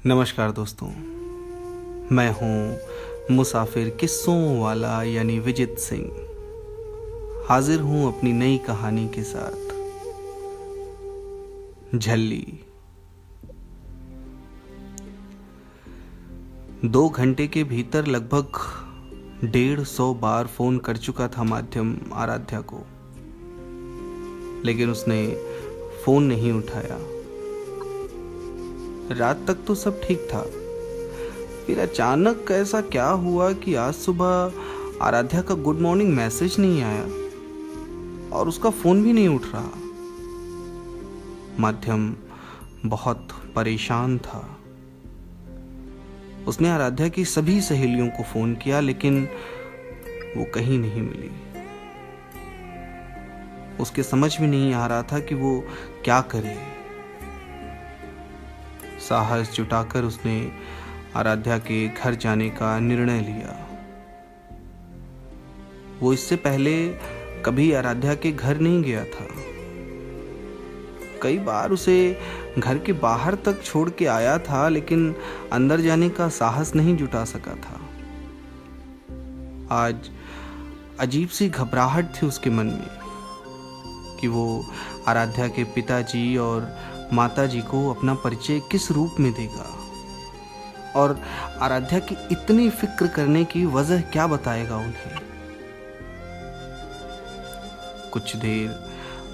नमस्कार दोस्तों, मैं हूँ मुसाफिर किस्सों वाला यानी विजित सिंह। हाजिर हूँ अपनी नई कहानी के साथ। झल्ली। 2 घंटे के भीतर लगभग 150 बार फोन कर चुका था माध्यम आराध्या को, लेकिन उसने फोन नहीं उठाया। रात तक तो सब ठीक था, फिर अचानक ऐसा क्या हुआ कि आज सुबह आराध्या का गुड मॉर्निंग मैसेज नहीं आया और उसका फोन भी नहीं उठ रहा। माध्यम बहुत परेशान था। उसने आराध्या की सभी सहेलियों को फोन किया, लेकिन वो कहीं नहीं मिली। उसके समझ में नहीं आ रहा था कि वो क्या करे। साहस जुटाकर उसने आराध्या के घर जाने का निर्णय लिया। वो इससे पहले कभी आराध्या के घर नहीं गया था। कई बार उसे घर के बाहर तक छोड़ के आया था, लेकिन अंदर जाने का साहस नहीं जुटा सका था। आज अजीब सी घबराहट थी उसके मन में कि वो आराध्या के पिताजी और माताजी को अपना परिचय किस रूप में देगा और आराध्या की इतनी फिक्र करने की वजह क्या बताएगा उन्हें। कुछ देर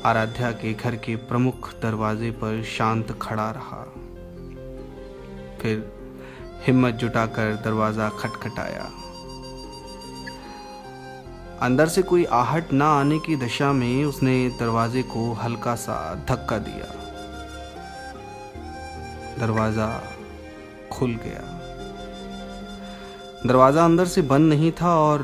आराध्या के घर के प्रमुख दरवाजे पर शांत खड़ा रहा। फिर हिम्मत जुटाकर दरवाजा खटखटाया। अंदर से कोई आहट ना आने की दशा में उसने दरवाजे को हल्का सा धक्का दिया। दरवाजा खुल गया। दरवाजा अंदर से बंद नहीं था और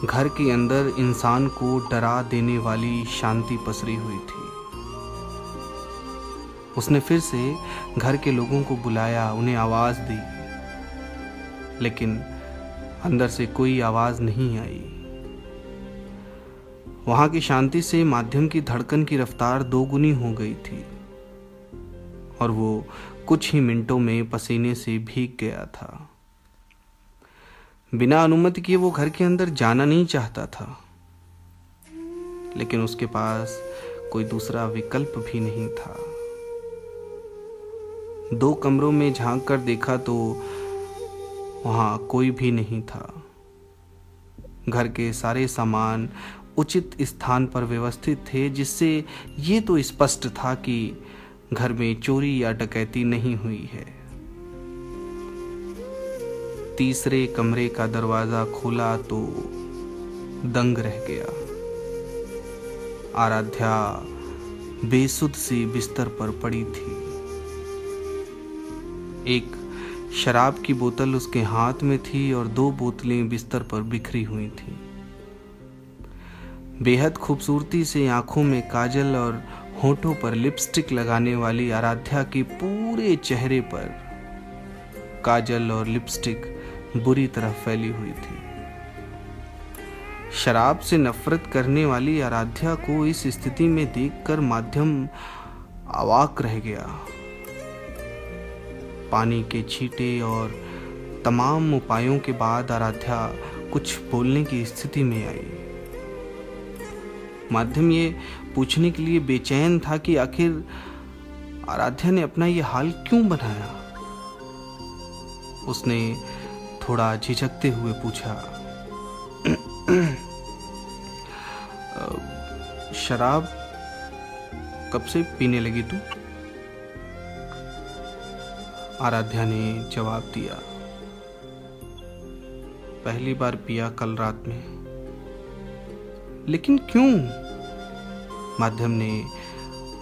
घर के अंदर इंसान को डरा देने वाली शांति पसरी हुई थी। उसने फिर से घर के लोगों को बुलाया, उन्हें आवाज दी, लेकिन अंदर से कोई आवाज नहीं आई। वहां की शांति से माध्यम की धड़कन की रफ्तार 2 गुनी हो गई थी और वो कुछ ही मिनटों में पसीने से भीग गया था। बिना अनुमति किए वो घर के अंदर जाना नहीं चाहता था, लेकिन उसके पास कोई दूसरा विकल्प भी नहीं था। 2 कमरों में झांक कर देखा तो वहां कोई भी नहीं था। घर के सारे सामान उचित स्थान पर व्यवस्थित थे, जिससे ये तो स्पष्ट था कि घर में चोरी या डकैती नहीं हुई है। तीसरे कमरे का दरवाजा खोला तो दंग रह गया। आराध्या बेसुध सी बिस्तर पर पड़ी थी। एक शराब की बोतल उसके हाथ में थी और 2 बोतलें बिस्तर पर बिखरी हुई थीं। बेहद खूबसूरती से आंखों में काजल और होठों पर लिपस्टिक लगाने वाली आराध्या के पूरे चेहरे पर काजल और लिपस्टिक बुरी तरह फैली हुई थी। शराब से नफरत करने वाली आराध्या को इस स्थिति में देखकर माध्यम अवाक रह गया। पानी के छींटे और तमाम उपायों के बाद आराध्या कुछ बोलने की स्थिति में आई। माध्यम ये पूछने के लिए बेचैन था कि आखिर आराध्या ने अपना ये हाल क्यों बनाया। उसने थोड़ा झिझकते हुए पूछा, शराब कब से पीने लगी तू? आराध्या ने जवाब दिया, पहली बार पिया कल रात में। लेकिन क्यों? माध्यम ने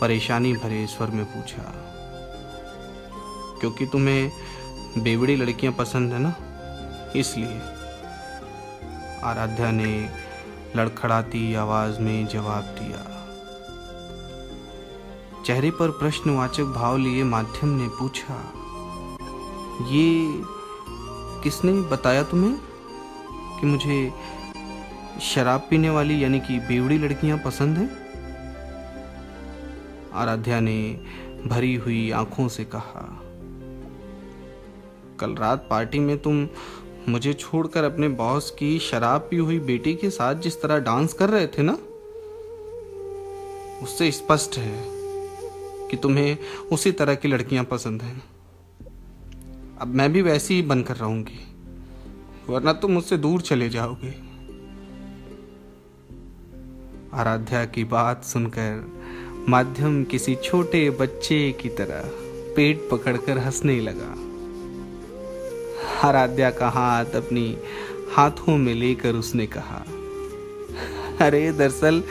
परेशानी भरे स्वर में पूछा। क्योंकि तुम्हें बेवड़ी लड़कियां पसंद है ना, इसलिए। आराध्या ने लड़खड़ाती आवाज में जवाब दिया। चेहरे पर प्रश्नवाचक भाव लिए माध्यम ने पूछा, ये किसने बताया तुम्हें कि मुझे शराब पीने वाली यानी कि बेवड़ी लड़कियां पसंद हैं? आराध्या ने भरी हुई आंखों से कहा, कल रात पार्टी में तुम मुझे छोड़कर अपने बॉस की शराब पी हुई बेटी के साथ जिस तरह डांस कर रहे थे ना, उससे स्पष्ट है कि तुम्हें उसी तरह की लड़कियां पसंद हैं। अब मैं भी वैसी ही बनकर रहूंगी, वरना तुम मुझसे दूर चले जाओगे। आराध्या की बात सुनकर माध्यम किसी छोटे बच्चे की तरह पेट पकड़कर हंसने लगा। आराध्या का हाथ अपनी हाथों में लेकर उसने कहा, अरे दरअसल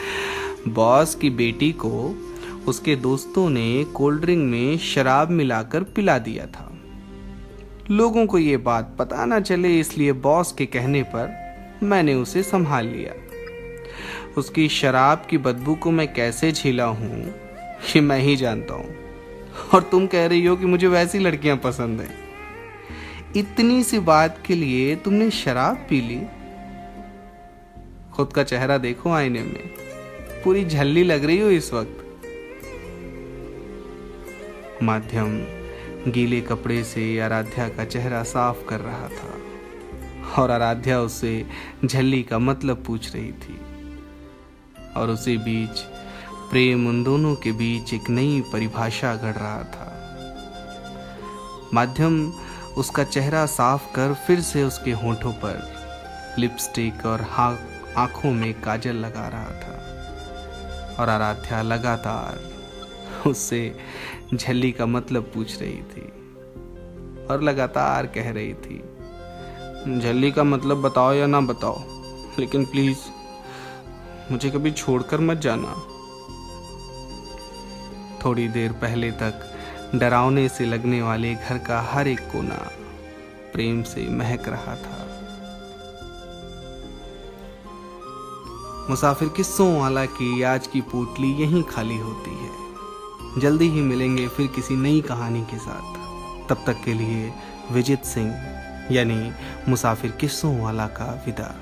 बॉस की बेटी को उसके दोस्तों ने कोल्ड ड्रिंक में शराब मिलाकर पिला दिया था। लोगों को ये बात पता ना चले, इसलिए बॉस के कहने पर मैंने उसे संभाल लिया। उसकी शराब की बदबू को मैं कैसे झेला हूं ये मैं ही जानता हूं, और तुम कह रही हो कि मुझे वैसी लड़कियां पसंद हैं। इतनी सी बात के लिए तुमने शराब पी ली? खुद का चेहरा देखो आईने में, पूरी झल्ली लग रही हो इस वक्त। माध्यम गीले कपड़े से आराध्या का चेहरा साफ कर रहा था और आराध्या उससे झल्ली का मतलब पूछ रही थी, और उसी बीच प्रेम उन दोनों के बीच एक नई परिभाषा गढ़ रहा था। माध्यम उसका चेहरा साफ कर फिर से उसके होठों पर लिपस्टिक और आंखों में काजल लगा रहा था, और आराध्या लगातार उससे झल्ली का मतलब पूछ रही थी और लगातार कह रही थी, झल्ली का मतलब बताओ या ना बताओ, लेकिन प्लीज मुझे कभी छोड़कर मत जाना। थोड़ी देर पहले तक डरावने से लगने वाले घर का हर एक कोना प्रेम से महक रहा था। मुसाफिर किस्सों वाला की आज की पोटली यहीं खाली होती है। जल्दी ही मिलेंगे फिर किसी नई कहानी के साथ। तब तक के लिए विजित सिंह यानी मुसाफिर किस्सों वाला का विदा।